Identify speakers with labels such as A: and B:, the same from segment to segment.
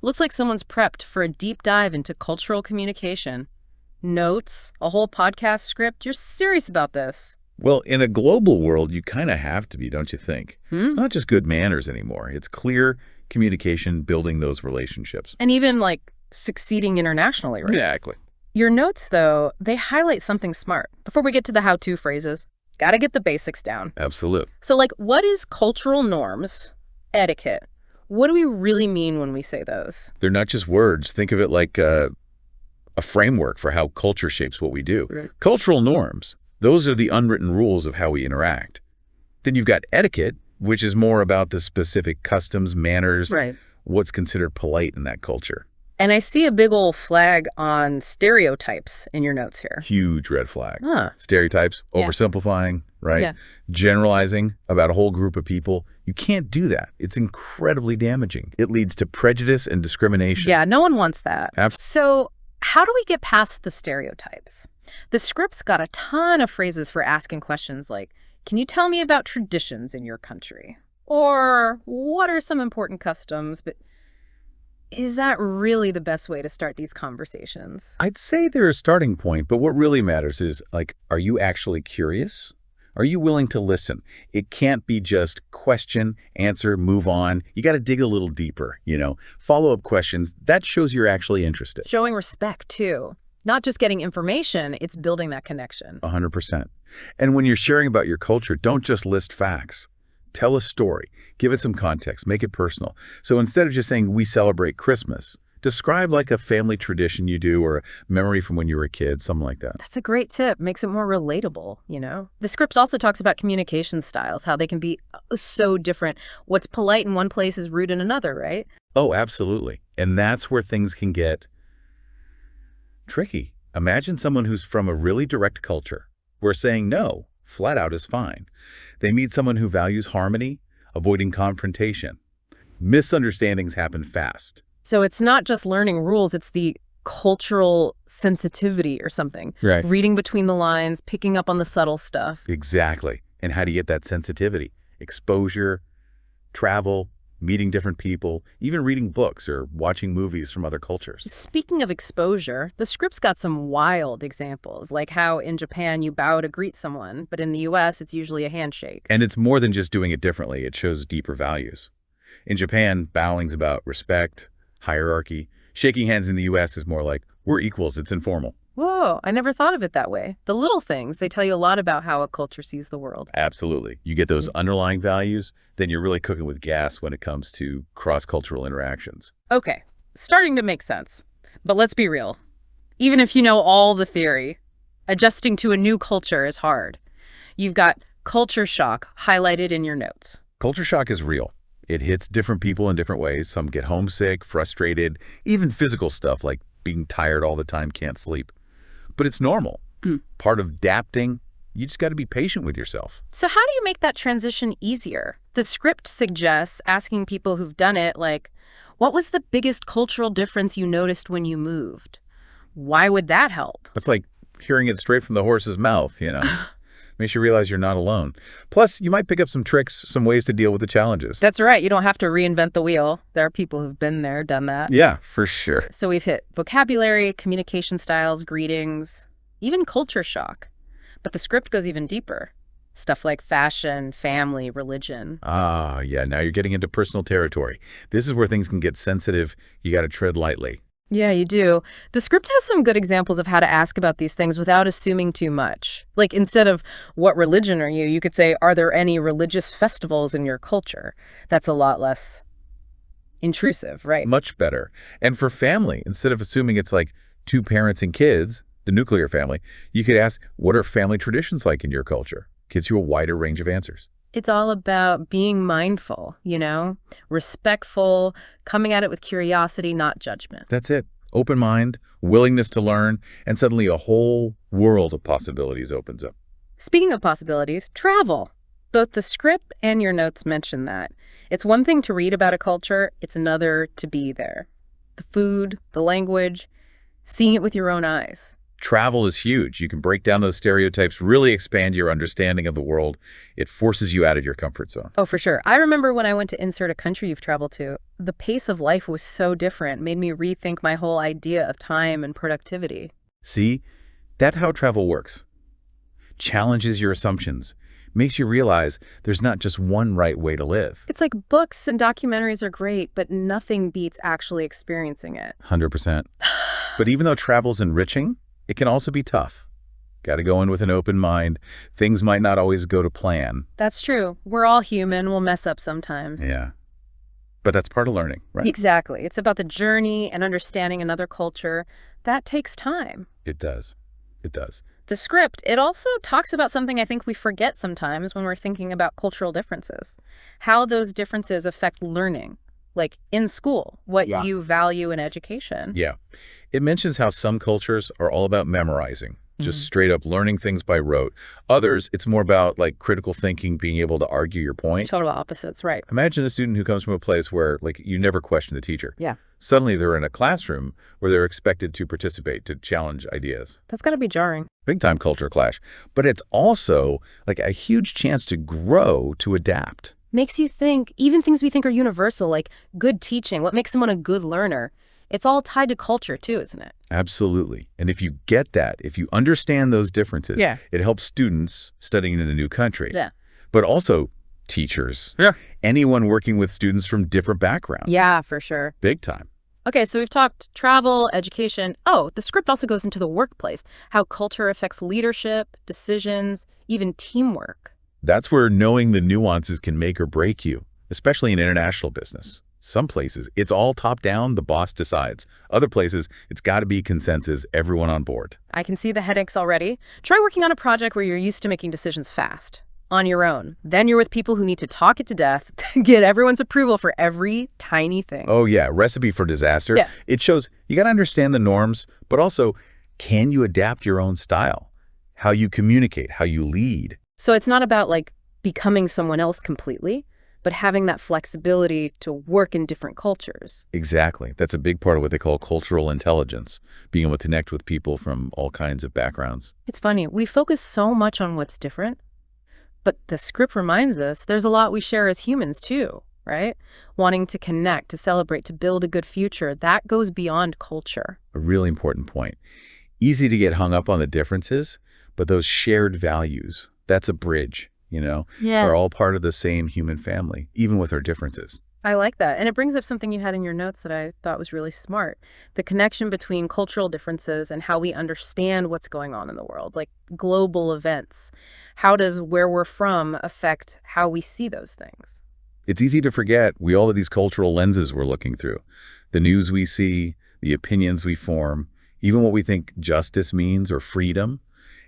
A: Looks like someone's prepped for a deep dive into cultural communication. Notes, a whole podcast script. You're serious about this.
B: Well, in a global world, you kind of have to be, don't you think?
A: Hmm?
B: It's not just good manners anymore. It's clear communication, building those relationships.
A: And even, like, succeeding internationally, right?
B: Exactly.
A: Your notes, though, they highlight something smart. Before we get to the how-to phrases, gotta get the basics down.
B: Absolute.
A: So, like, what is cultural norms, etiquette? What do we really mean when we say those?
B: They're not just words. Think of it like a framework for how culture shapes what we do.
A: Right.
B: Cultural norms, those are the unwritten rules of how we interact. Then you've got etiquette, which is more about the specific customs, manners,
A: Right.
B: what's considered polite in that culture.
A: And I see a big old flag on stereotypes in your notes here.
B: Huge red flag.
A: Huh.
B: Stereotypes,
A: Yeah.
B: oversimplifying, right?
A: Yeah.
B: Generalizing about a whole group of people. You can't do that. It's incredibly damaging. It leads to prejudice and discrimination.
A: Yeah, no one wants that.
B: Absolutely.
A: So how do we get past the stereotypes? The script's got a ton of phrases for asking questions like, can you tell me about traditions in your country? Or what are some important customs? But is that really the best way to start these conversations?
B: I'd say they're a starting point, but what really matters is, like, are you actually curious? Are you willing to listen? It can't be just question, answer, move on. You got to dig a little deeper, Follow-up questions, that shows you're actually interested.
A: Showing respect, too. Not just getting information, it's building that connection.
B: 100%. And when you're sharing about your culture, don't just list facts. Tell a story. Give it some context. Make it personal. So instead of just saying, we celebrate Christmas, describe like a family tradition you do or a memory from when you were a kid, something like that.
A: That's a great tip. Makes it more relatable, The script also talks about communication styles, how they can be so different. What's polite in one place is rude in another, right?
B: Oh, absolutely. And that's where things can get tricky. Imagine someone who's from a really direct culture where saying no, flat out, is fine. They meet someone who values harmony, avoiding confrontation. Misunderstandings happen fast.
A: So it's not just learning rules, it's the cultural sensitivity or something.
B: Right.
A: Reading between the lines, picking up on the subtle stuff.
B: Exactly. And how do you get that sensitivity? Exposure, travel, meeting different people, even reading books or watching movies from other cultures.
A: Speaking of exposure, the script's got some wild examples, like how in Japan you bow to greet someone, but in the US it's usually a handshake.
B: And it's more than just doing it differently. It shows deeper values. In Japan, bowing's about respect, hierarchy. Shaking hands in the US is more like, we're equals, it's informal.
A: Whoa, I never thought of it that way. The little things, they tell you a lot about how a culture sees the world.
B: Absolutely. You get those underlying values, then you're really cooking with gas when it comes to cross-cultural interactions.
A: Okay, starting to make sense. But let's be real. Even if you know all the theory, adjusting to a new culture is hard. You've got culture shock highlighted in your notes.
B: Culture shock is real. It hits different people in different ways. Some get homesick, frustrated, even physical stuff like being tired all the time, can't sleep. But it's normal. Part of adapting, you just got to be patient with yourself.
A: So how do you make that transition easier? The script suggests asking people who've done it, like, what was the biggest cultural difference you noticed when you moved? Why would that help?
B: It's like hearing it straight from the horse's mouth, Makes you realize you're not alone. Plus, you might pick up some tricks, some ways to deal with the challenges.
A: That's right. You don't have to reinvent the wheel. There are people who've been there, done that.
B: Yeah, for sure.
A: So we've hit vocabulary, communication styles, greetings, even culture shock. But the script goes even deeper. Stuff like fashion, family, religion.
B: Ah, yeah, now you're getting into personal territory. This is where things can get sensitive. You got to tread lightly.
A: Yeah, you do. The script has some good examples of how to ask about these things without assuming too much. Like, instead of, what religion are you? You could say, are there any religious festivals in your culture? That's a lot less intrusive, right?
B: Much better. And for family, instead of assuming it's like two parents and kids, the nuclear family, you could ask, what are family traditions like in your culture? Gives you a wider range of answers.
A: It's all about being mindful, respectful, coming at it with curiosity, not judgment.
B: That's it. Open mind, willingness to learn, and suddenly a whole world of possibilities opens up.
A: Speaking of possibilities, travel. Both the script and your notes mention that. It's one thing to read about a culture, it's another to be there. The food, the language, seeing it with your own eyes.
B: Travel is huge. You can break down those stereotypes, really expand your understanding of the world. It forces you out of your comfort zone.
A: Oh, for sure. I remember when I went to insert a country you've traveled to, the pace of life was so different, made me rethink my whole idea of time and productivity.
B: See, that's how travel works. Challenges your assumptions, makes you realize there's not just one right way to live.
A: It's like books and documentaries are great, but nothing beats actually experiencing it.
B: 100%. But even though travel's enriching, it can also be tough. Got to go in with an open mind. Things might not always go to plan.
A: That's true. We're all human. We'll mess up sometimes.
B: Yeah. But that's part of learning, right?
A: Exactly. It's about the journey and understanding another culture. That takes time.
B: It does. It does.
A: The script, it also talks about something I think we forget sometimes when we're thinking about cultural differences. How those differences affect learning. Like in school, what you value in education.
B: Yeah. It mentions how some cultures are all about memorizing, just straight up learning things by rote. Others, it's more about like critical thinking, being able to argue your point.
A: Total opposites, right.
B: Imagine a student who comes from a place where like you never question the teacher.
A: Yeah.
B: Suddenly they're in a classroom where they're expected to participate, to challenge ideas.
A: That's got to be jarring.
B: Big time culture clash. But it's also like a huge chance to grow, to adapt.
A: Makes you think, even things we think are universal, like good teaching, what makes someone a good learner. It's all tied to culture too, isn't it?
B: Absolutely. And if you get that, if you understand those differences, it helps students studying in a new country.
A: Yeah.
B: But also teachers. Yeah. Anyone working with students from different backgrounds.
A: Yeah, for sure.
B: Big time.
A: Okay, so we've talked travel, education. Oh, the script also goes into the workplace, how culture affects leadership, decisions, even teamwork.
B: That's where knowing the nuances can make or break you, especially in international business. Some places, it's all top-down, the boss decides. Other places, it's got to be consensus, everyone on board.
A: I can see the headaches already. Try working on a project where you're used to making decisions fast, on your own. Then you're with people who need to talk it to death, get everyone's approval for every tiny thing.
B: Oh yeah, recipe for disaster.
A: Yeah.
B: It shows you got to understand the norms, but also, can you adapt your own style? How you communicate, how you lead.
A: So it's not about like becoming someone else completely, but having that flexibility to work in different cultures.
B: Exactly. That's a big part of what they call cultural intelligence, being able to connect with people from all kinds of backgrounds.
A: It's funny, we focus so much on what's different, but the script reminds us there's a lot we share as humans too, right? Wanting to connect, to celebrate, to build a good future, that goes beyond culture.
B: A really important point. Easy to get hung up on the differences, but those shared values, that's a bridge. We're all part of the same human family, even with our differences.
A: I like that. And it brings up something you had in your notes that I thought was really smart. The connection between cultural differences and how we understand what's going on in the world, like global events. How does where we're from affect how we see those things?
B: It's easy to forget we all have these cultural lenses we're looking through. The news we see, the opinions we form, even what we think justice means or freedom,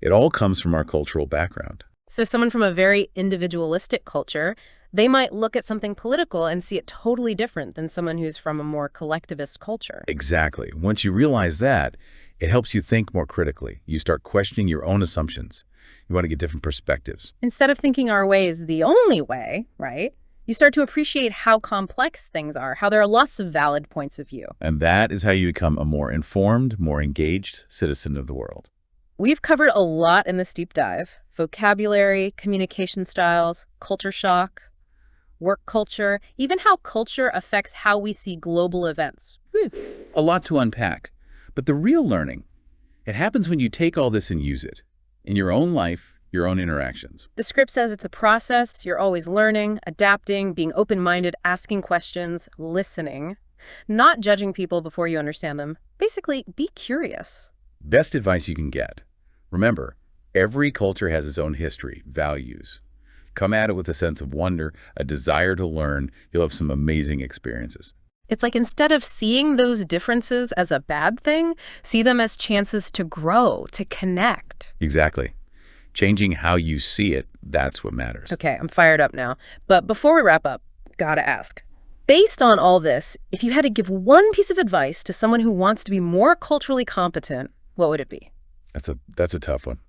B: it all comes from our cultural background.
A: So someone from a very individualistic culture, they might look at something political and see it totally different than someone who's from a more collectivist culture.
B: Exactly. Once you realize that, it helps you think more critically. You start questioning your own assumptions. You want to get different perspectives.
A: Instead of thinking our way is the only way, right? You start to appreciate how complex things are, how there are lots of valid points of view.
B: And that is how you become a more informed, more engaged citizen of the world.
A: We've covered a lot in this deep dive. Vocabulary, communication styles, culture shock, work culture, even how culture affects how we see global events. Whew.
B: A lot to unpack. But the real learning, it happens when you take all this and use it in your own life, your own interactions.
A: The script says it's a process. You're always learning, adapting, being open-minded, asking questions, listening, not judging people before you understand them. Basically, be curious.
B: Best advice you can get. Remember, every culture has its own history, values. Come at it with a sense of wonder, a desire to learn. You'll have some amazing experiences.
A: It's like instead of seeing those differences as a bad thing, see them as chances to grow, to connect.
B: Exactly. Changing how you see it, that's what matters.
A: Okay, I'm fired up now. But before we wrap up, gotta ask. Based on all this, if you had to give one piece of advice to someone who wants to be more culturally competent, what would it be?
B: That's a tough one.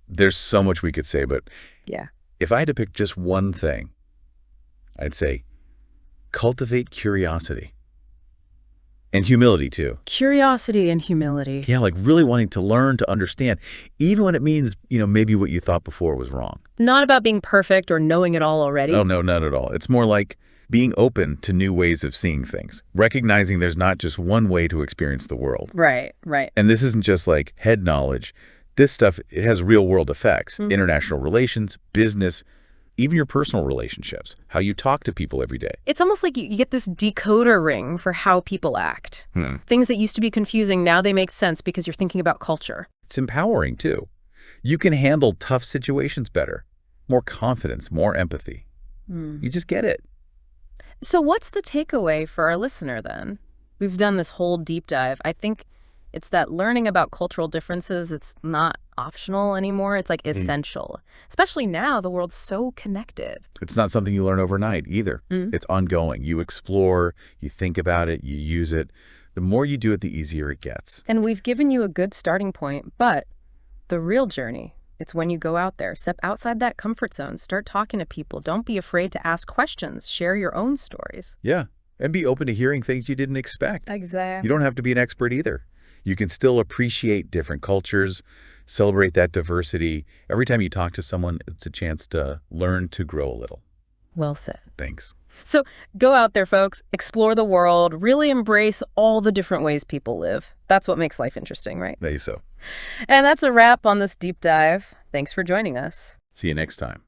B: There's so much we could say, but
A: yeah,
B: if I had to pick just one thing, I'd say cultivate curiosity. And humility, too.
A: Curiosity and humility.
B: Yeah, like really wanting to learn, to understand, even when it means, maybe what you thought before was wrong.
A: Not about being perfect or knowing it all already.
B: Oh, no, not at all. It's more like being open to new ways of seeing things, recognizing there's not just one way to experience the world.
A: Right, right.
B: And this isn't just like head knowledge. This stuff, it has real world effects, international relations, business, even your personal relationships, how you talk to people every day.
A: It's almost like you get this decoder ring for how people act. Things that used to be confusing, now they make sense because you're thinking about culture.
B: It's empowering, too. You can handle tough situations better, more confidence, more empathy. You just get it.
A: So what's the takeaway for our listener then? We've done this whole deep dive. I think it's that learning about cultural differences, it's not optional anymore. It's like essential, especially now the world's so connected.
B: It's not something you learn overnight either. It's ongoing. You explore, you think about it, you use it. The more you do it, the easier it gets.
A: And we've given you a good starting point, but the real journey, it's when you go out there, step outside that comfort zone, start talking to people. Don't be afraid to ask questions, share your own stories.
B: Yeah, and be open to hearing things you didn't expect.
A: Exactly.
B: You don't have to be an expert either. You can still appreciate different cultures, celebrate that diversity. Every time you talk to someone, it's a chance to learn to grow a little.
A: Well said.
B: Thanks.
A: So go out there, folks, explore the world, really embrace all the different ways people live. That's what makes life interesting, right?
B: Maybe so.
A: And that's a wrap on this deep dive. Thanks for joining us.
B: See you next time.